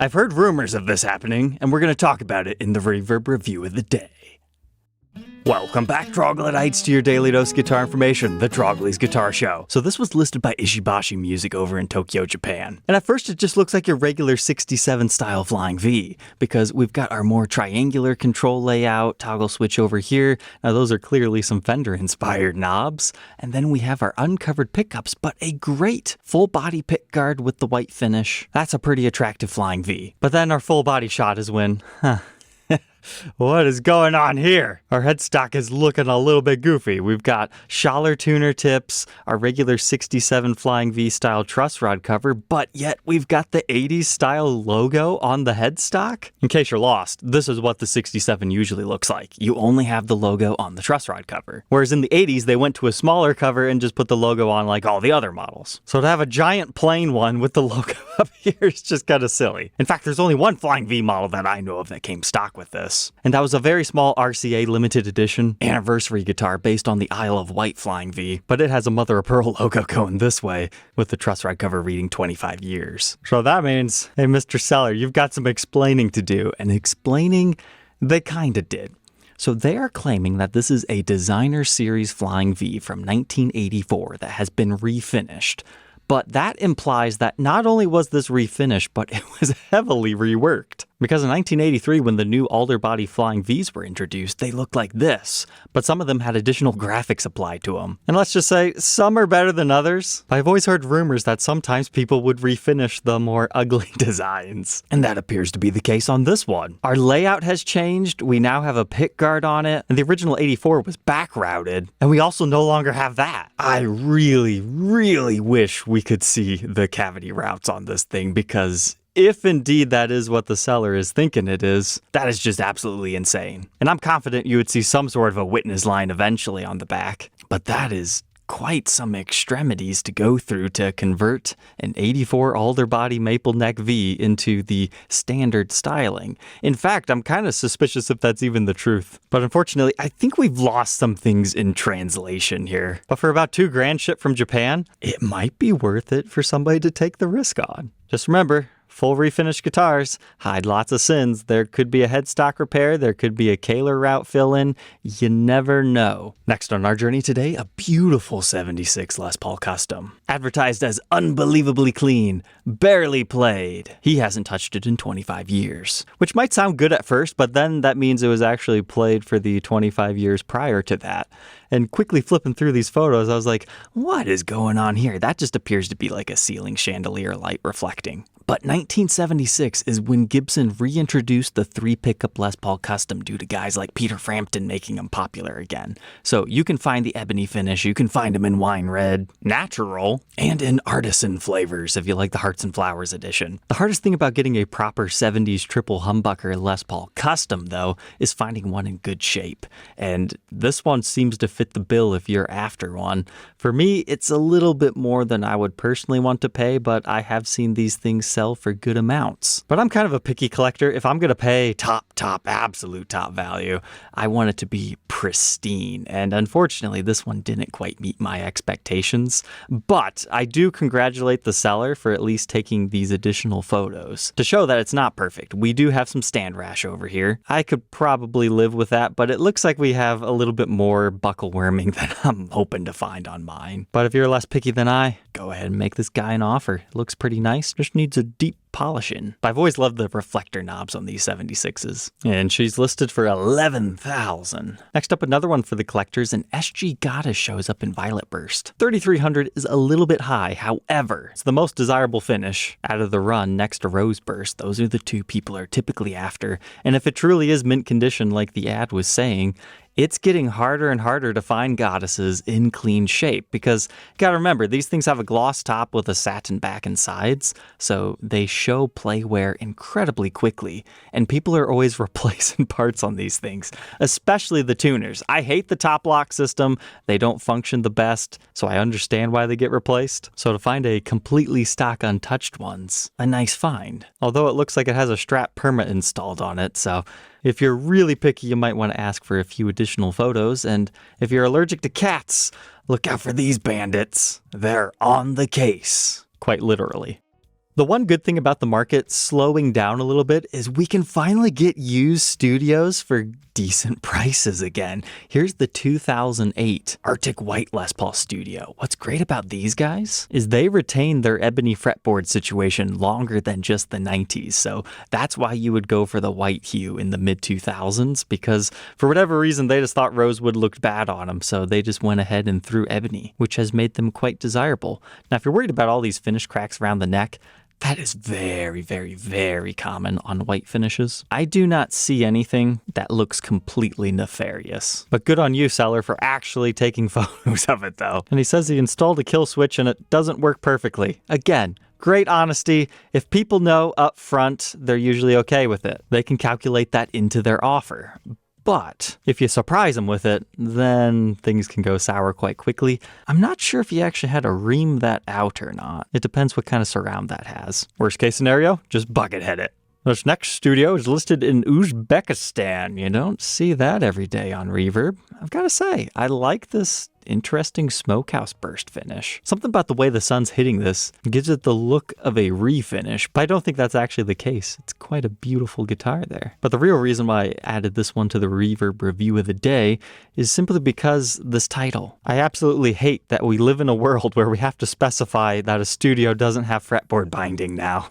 I've heard rumors of this happening, and we're going to talk about it in the Reverb Review of the Day. Welcome back, Troglodytes, to your daily dose of guitar information, the Trogly's Guitar Show. So this was listed by Ishibashi Music over in Tokyo, Japan. And at first it just looks like your regular 67 style Flying V, because we've got our more triangular control layout, toggle switch over here. Now those are clearly some Fender-inspired knobs. And then we have our uncovered pickups, but a great full body pick guard with the white finish. That's a pretty attractive Flying V. But then our full body shot is when, what is going on here? Our headstock is looking a little bit goofy. We've got Schaller tuner tips, our regular 67 Flying V style truss rod cover, but yet we've got the 80s style logo on the headstock. In case you're lost, this is what the 67 usually looks like. You only have the logo on the truss rod cover. Whereas in the 80s, they went to a smaller cover and just put the logo on like all the other models. So to have a giant plain one with the logo up here is just kind of silly. In fact, there's only one Flying V model that I know of that came stock with this. And that was a very small RCA limited edition anniversary guitar based on the Isle of Wight Flying V, but it has a mother of pearl logo going this way with the truss rod cover reading 25 years. So that means, hey, Mr. Seller, you've got some explaining to do, and explaining they kinda did. So they are claiming that this is a designer series Flying V from 1984 that has been refinished. But that implies that not only was this refinished, but it was heavily reworked. Because in 1983, when the new alder body Flying Vs were introduced, they looked like this, but some of them had additional graphics applied to them. And let's just say, some are better than others. I've always heard rumors that sometimes people would refinish the more ugly designs. And that appears to be the case on this one. Our layout has changed, we now have a pick guard on it, and the original 84 was back routed, and we also no longer have that. I really, really wish we could see the cavity routes on this thing, because if indeed that is what the seller is thinking it is, that is just absolutely insane. And I'm confident you would see some sort of a witness line eventually on the back. But that is quite some extremities to go through to convert an 84 alder body maple neck V into the standard styling. In fact, I'm kind of suspicious if that's even the truth. But unfortunately, I think we've lost some things in translation here. But for about $2,000 shipped from Japan, it might be worth it for somebody to take the risk on. Just remember, full refinished guitars hide lots of sins. There could be a headstock repair, there could be a Kaler route fill-in. You never know. Next on our journey today, a beautiful 76 Les Paul Custom. Advertised as unbelievably clean, barely played. He hasn't touched it in 25 years. Which might sound good at first, but then that means it was actually played for the 25 years prior to that. And quickly flipping through these photos, I was like, what is going on here? That just appears to be like a ceiling chandelier light reflecting. But 1976 is when Gibson reintroduced the 3-pickup Les Paul Custom due to guys like Peter Frampton making them popular again. So you can find the ebony finish, you can find them in wine red, natural, and in artisan flavors if you like the Hearts and Flowers edition. The hardest thing about getting a proper 70s triple humbucker Les Paul Custom, though, is finding one in good shape. And this one seems to fit the bill if you're after one. For me, it's a little bit more than I would personally want to pay, but I have seen these things sell for good amounts. But I'm kind of a picky collector. If I'm going to pay absolute top value, I want it to be pristine. And unfortunately, this one didn't quite meet my expectations. But I do congratulate the seller for at least taking these additional photos to show that it's not perfect. We do have some stand rash over here. I could probably live with that, but it looks like we have a little bit more buckle worming than I'm hoping to find on mine. But if you're less picky than I, go ahead and make this guy an offer. It looks pretty nice. Just needs a deep polishing. But I've always loved the reflector knobs on these 76s. And she's listed for $11,000. Next up, another one for the collectors, an SG Goddess shows up in Violet Burst. $3,300 is a little bit high. However, it's the most desirable finish out of the run next to Rose Burst. Those are the two people are typically after. And if it truly is mint condition like the ad was saying, it's getting harder and harder to find goddesses in clean shape because you gotta remember, these things have a gloss top with a satin back and sides, so they show play wear incredibly quickly, and people are always replacing parts on these things, especially the tuners. I hate the top lock system. They don't function the best, so I understand why they get replaced. So to find a completely stock untouched one's a nice find, although it looks like it has a strap perma installed on it, so if you're really picky, you might want to ask for a few additional photos, and if you're allergic to cats, look out for these bandits. They're on the case, quite literally. The one good thing about the market slowing down a little bit is we can finally get used studios for decent prices again. Here's the 2008 Arctic White Les Paul Studio. What's great about these guys is they retain their ebony fretboard situation longer than just the 90s. So that's why you would go for the white hue in the mid-2000s, because for whatever reason, they just thought rosewood looked bad on them. So they just went ahead and threw ebony, which has made them quite desirable. Now, if you're worried about all these finish cracks around the neck, that is very, very, very common on white finishes. I do not see anything that looks completely nefarious. But good on you, seller, for actually taking photos of it, though. And he says he installed a kill switch and it doesn't work perfectly. Again, great honesty. If people know up front, they're usually okay with it. They can calculate that into their offer. But if you surprise them with it, then things can go sour quite quickly. I'm not sure if he actually had to ream that out or not. It depends what kind of surround that has. Worst case scenario, just buckethead it. This next studio is listed in Uzbekistan. You don't see that every day on Reverb. I've got to say, I like this interesting smokehouse burst finish. Something about the way the sun's hitting this gives it the look of a refinish, but I don't think that's actually the case. It's quite a beautiful guitar there. But the real reason why I added this one to the Reverb review of the day is simply because this title. I absolutely hate that we live in a world where we have to specify that a studio doesn't have fretboard binding now.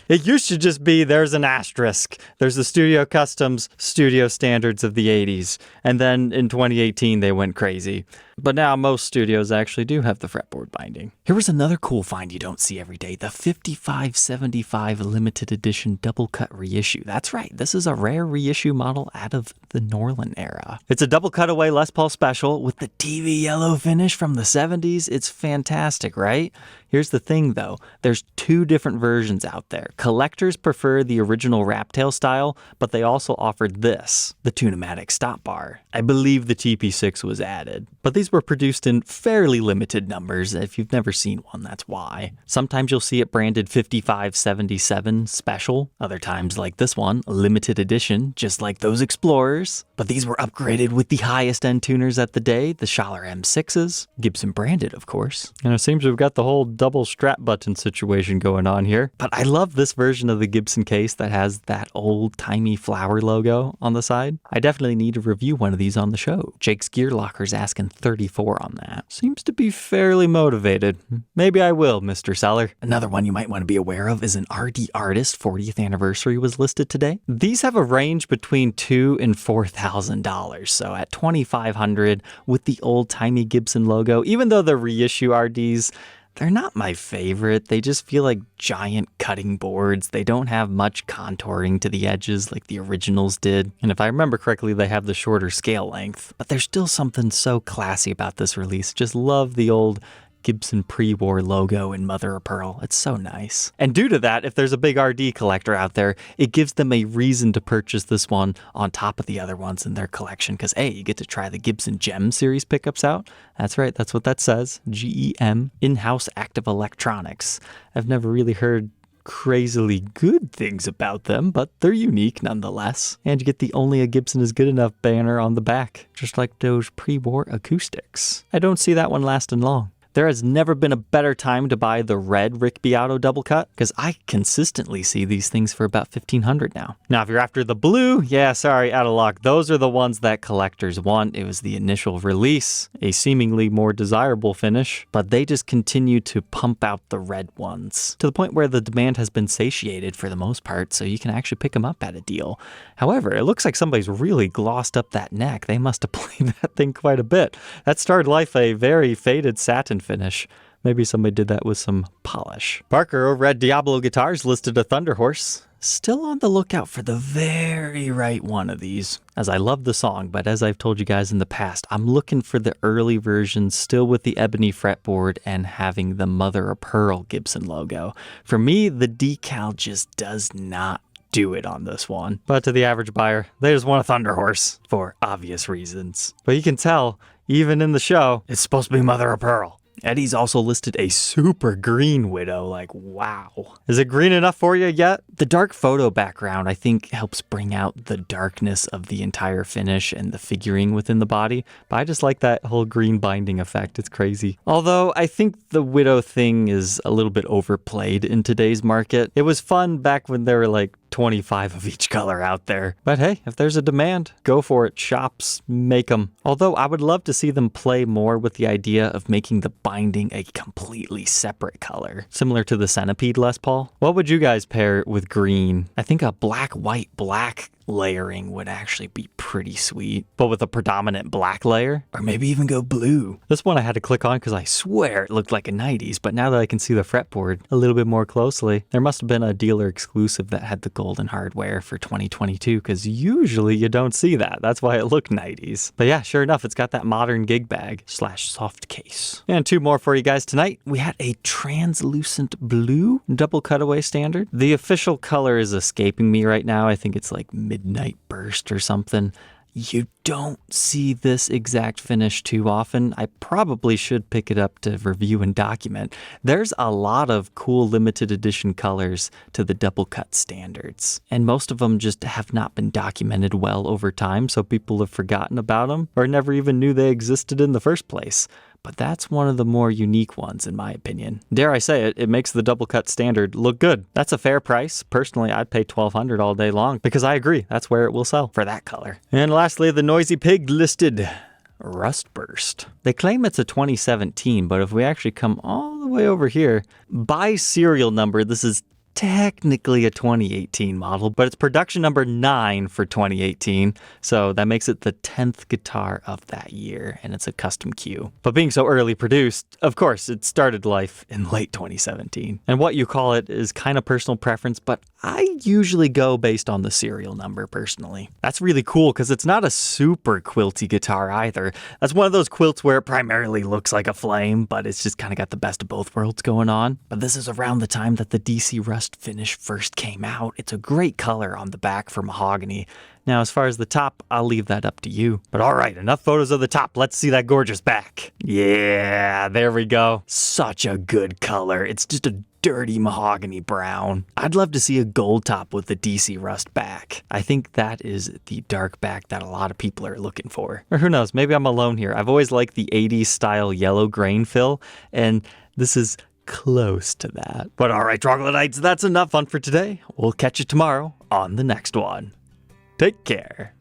It used to just be there's an asterisk. There's the Studio Customs studio standards of the 80s. And then in 2018, they went crazy. But now most studios actually do have the fretboard binding. Here was another cool find you don't see every day. The 5575 limited edition double cut reissue. That's right. This is a rare reissue model out of the Norland era. It's a double cutaway Les Paul special with the TV yellow finish from the 70s. It's fantastic, right? Here's the thing though. There's two different versions out there. Collectors prefer the original Raptail style, but they also offered this, the Tune-O-Matic stop bar. I believe the TP6 was added, but these were produced in fairly limited numbers. If you've never seen one, that's why. Sometimes you'll see it branded 5577 special. Other times, like this one, limited edition, just like those Explorers. But these were upgraded with the highest end tuners at the day, the Schaller M6s, Gibson branded, of course. And it seems we've got the whole double strap button situation going on here. But I love this version of the Gibson case that has that old-timey flower logo on the side. I definitely need to review one of these on the show. Jake's Gear Locker's asking 34 on that. Seems to be fairly motivated. Maybe I will, Mr. Seller. Another one you might want to be aware of is an RD Artist 40th anniversary was listed today. These have a range between $2,000 and $4,000. So at $2,500 with the old-timey Gibson logo, even though they're reissue RDs, they're not my favorite. They just feel like giant cutting boards. They don't have much contouring to the edges like the originals did. And if I remember correctly, they have the shorter scale length. But there's still something so classy about this release. Just love the old Gibson pre-war logo in mother of pearl. It's so nice. And due to that, if there's a big RD collector out there, it gives them a reason to purchase this one on top of the other ones in their collection. Because A, you get to try the Gibson Gem series pickups out. That's right, that's what that says. GEM, in-house active electronics. I've never really heard crazily good things about them, but they're unique nonetheless. And you get the Only a Gibson is Good Enough banner on the back, just like those pre-war acoustics. I don't see that one lasting long. There has never been a better time to buy the red Rick Beato double cut, because I consistently see these things for about $1,500 now. Now, if you're after the blue, yeah, sorry, out of luck. Those are the ones that collectors want. It was the initial release, a seemingly more desirable finish, but they just continue to pump out the red ones to the point where the demand has been satiated for the most part, so you can actually pick them up at a deal. However, it looks like somebody's really glossed up that neck. They must have played that thing quite a bit. That started life a very faded satin finish. Maybe somebody did that with some polish. Parker over at Diablo Guitars listed a Thunder Horse. Still on the lookout for the very right one of these, as I love the song, but as I've told you guys in the past, I'm looking for the early versions still with the ebony fretboard and having the mother of pearl Gibson logo. For me, the decal just does not do it on this one. But to the average buyer, they just want a Thunder Horse for obvious reasons. But you can tell, even in the show, it's supposed to be mother of pearl. Eddie's also listed a super green widow, like wow. Is it green enough for you yet? The dark photo background I think helps bring out the darkness of the entire finish and the figuring within the body, but I just like that whole green binding effect, it's crazy. Although I think the widow thing is a little bit overplayed in today's market. It was fun back when there were like 25 of each color out there. But hey, if there's a demand, go for it. Shops, make them. Although I would love to see them play more with the idea of making the binding a completely separate color, similar to the Centipede Les Paul. What would you guys pair with green? I think a black, white, black layering would actually be pretty sweet, but with a predominant black layer, or maybe even go blue. This one I had to click on because I swear it looked like a 90s, but now that I can see the fretboard a little bit more closely, there must have been a dealer exclusive that had the golden hardware for 2022, because usually you don't see that. That's why it looked 90s. But yeah, sure enough, it's got that modern gig bag / soft case. And two more for you guys tonight. We had a translucent blue double cutaway standard. The official color is escaping me right now. I think it's like Midnight Burst or something. You don't see this exact finish too often. I probably should pick it up to review and document. There's a lot of cool limited edition colors to the double cut standards, and most of them just have not been documented well over time, so people have forgotten about them or never even knew they existed in the first place. But that's one of the more unique ones in my opinion. Dare I say it, it makes the double cut standard look good. That's a fair price. Personally, I'd pay $1,200 all day long because I agree, that's where it will sell for that color. And lastly, the Noisy Pig listed Rust Burst. They claim it's a 2017, but if we actually come all the way over here, by serial number, this is technically a 2018 model, but it's production number 9 for 2018, so that makes it the 10th guitar of that year, and it's a custom Q. But being so early produced, of course, it started life in late 2017. And what you call it is kind of personal preference, but I usually go based on the serial number personally. That's really cool because it's not a super quilty guitar either. That's one of those quilts where it primarily looks like a flame, but it's just kind of got the best of both worlds going on. But this is around the time that the DC Rust finish first came out. It's a great color on the back for mahogany. Now, as far as the top, I'll leave that up to you. But all right, enough photos of the top. Let's see that gorgeous back. Yeah, there we go. Such a good color. It's just a dirty mahogany brown. I'd love to see a gold top with the DC Rust back. I think that is the dark back that a lot of people are looking for. Or who knows, maybe I'm alone here. I've always liked the 80s style yellow grain fill, and this is close to that. But all right, troglodytes, that's enough fun for today. We'll catch you tomorrow on the next one. Take care.